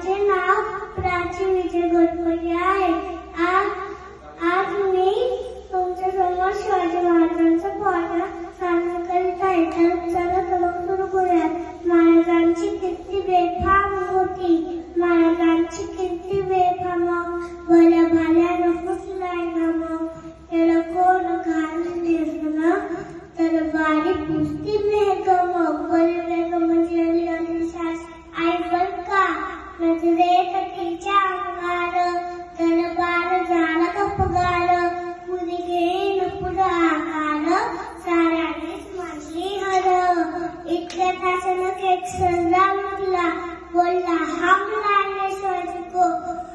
माझे नाव प्राची विजय घोरपडे आहे. आज मी तुमच्या समोर शिवाजी महाराजांचा पोवाडा सादर करीत आहे. तर चला तर मग सुरू करूयात. महाराजांची कीर्ती बेफाम होती, महाराजांची कीर्ती बेफाम, भल्या भाल्यानं फुसलाय नाम, त्याला कोण घालून देसना तर बारी पुसती बेगम, बेगम म्हणजे सास आई बर का नजरेत तिच्या अंगार, तर बार झाला कपगार, पुरी घेईन पुढाकार, साऱ्यांनीच मानली हर. इतक्या तासानं केक सजला उठला, बोलला हमला शिवाजी को,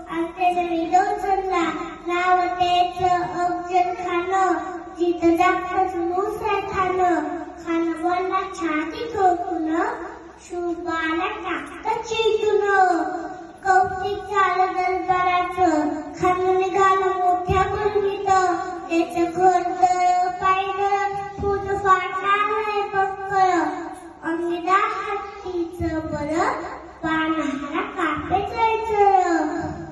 आणि त्याचा विडो चढला. नाव तेच अफजल खान, जिथं जागतच मुसळ खान. खान बोलला छाती ठोकून, शुभाला टाकत चेतून. कौतिक झालं दरबाराचं, खान निघाला मोठ्या गुरमीत. त्याचं घोरदळ पायदळ फुट फाटणार पक्कळ, अंगिदा हत्तीचं बरं पानहारा कापे चळचळ.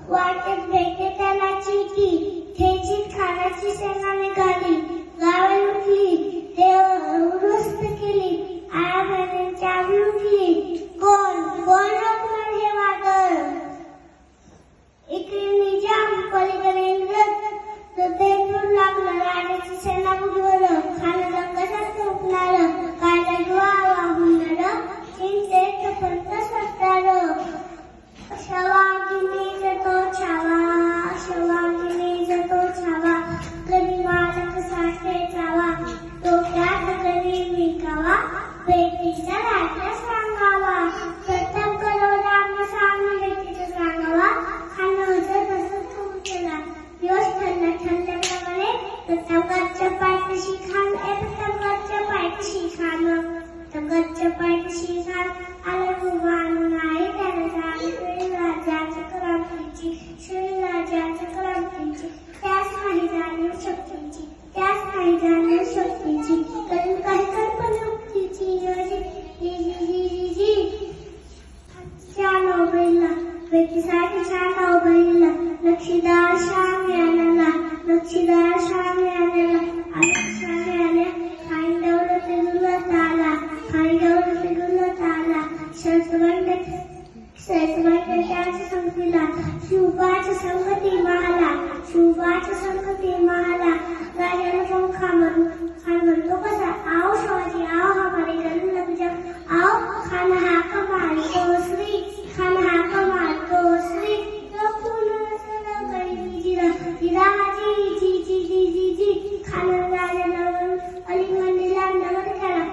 वाटेत भेटे त्याला चिठी, ठेचीत खानाची सेना निघाली. गावे लुटली, देव उरुस्त केली, आया बहिणींची आग लुटली. कोण रोखणार हे वादळ, इकडे निजाम पलीकडे इंग्रज, तर देशभर लागलं राजाची सेना बुडवल. खानाला कशात झोपणार, कायदा जुवा होणार, चिंतेत पंत सरदार. शवागिनी जतो छावा, शवागिनी जतो छावा, कधी मालक साठे जावा, डोक्यात कधी विकावा, बेटीचा राजा सांगावा. प्रथम करो राम सांग बेटीचं सांगावा. खान तसं खूप केला. दिवस ठरल्याप्रमाणे प्रथमगडच्या पायथ्याशी खान, प्रथमगडच्या पायथ्याशी खान, प्रथमगडच्या पायथ्याशी खान आला गुमान नाही त्याला सांगितले राजाच्या क्रांतीची, राजाच्या क्रांतीची. त्यास नाही जाणीव शक्तीची, त्यास नाही जाणीव शक्तीची, कारण काही कल्पना उक्तीची. छान उभयला बेटीसाठी, छान उभयला नक्षीदार शान मिळाला, नक्षीदार शान मिळालेला. शान मिळाल्या खाई दौलत गुलत आला, खाई दौलत गुलत आला. त्याच्या संगतीला शिवबाच्या संगती महाला, शिवबाच्या संगती महाला. राजाला पण खान म्हणतो कसा, आओ शिवाजी आओ हमारे घर लग जा, आओ खान हा कमाल तो श्री, खान हा कमाल तो श्री. खान राजाला अलिंगन दिला, नमन केला.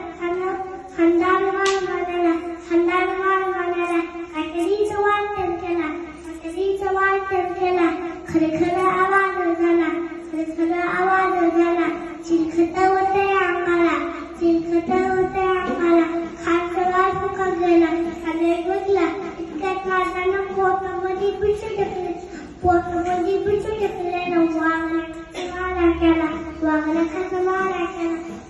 खानदार मान मानाला, खानदार मान मानाला. कातडीचं वाटण केला, कातडीचं वाटण केला. खरखर आवाज झाला, खरखर आवाज झाला. चिलखत होते अंगाला, चिलखत होते अंगाला. खानचा वास फुकत गेला, खाने बदला. इतक्यात माझ्यानं पोटामध्ये पिशू टेकले, पोटामध्ये पिशू टेकले. वाघला मारा केला, वाघला खाचा मारा केला.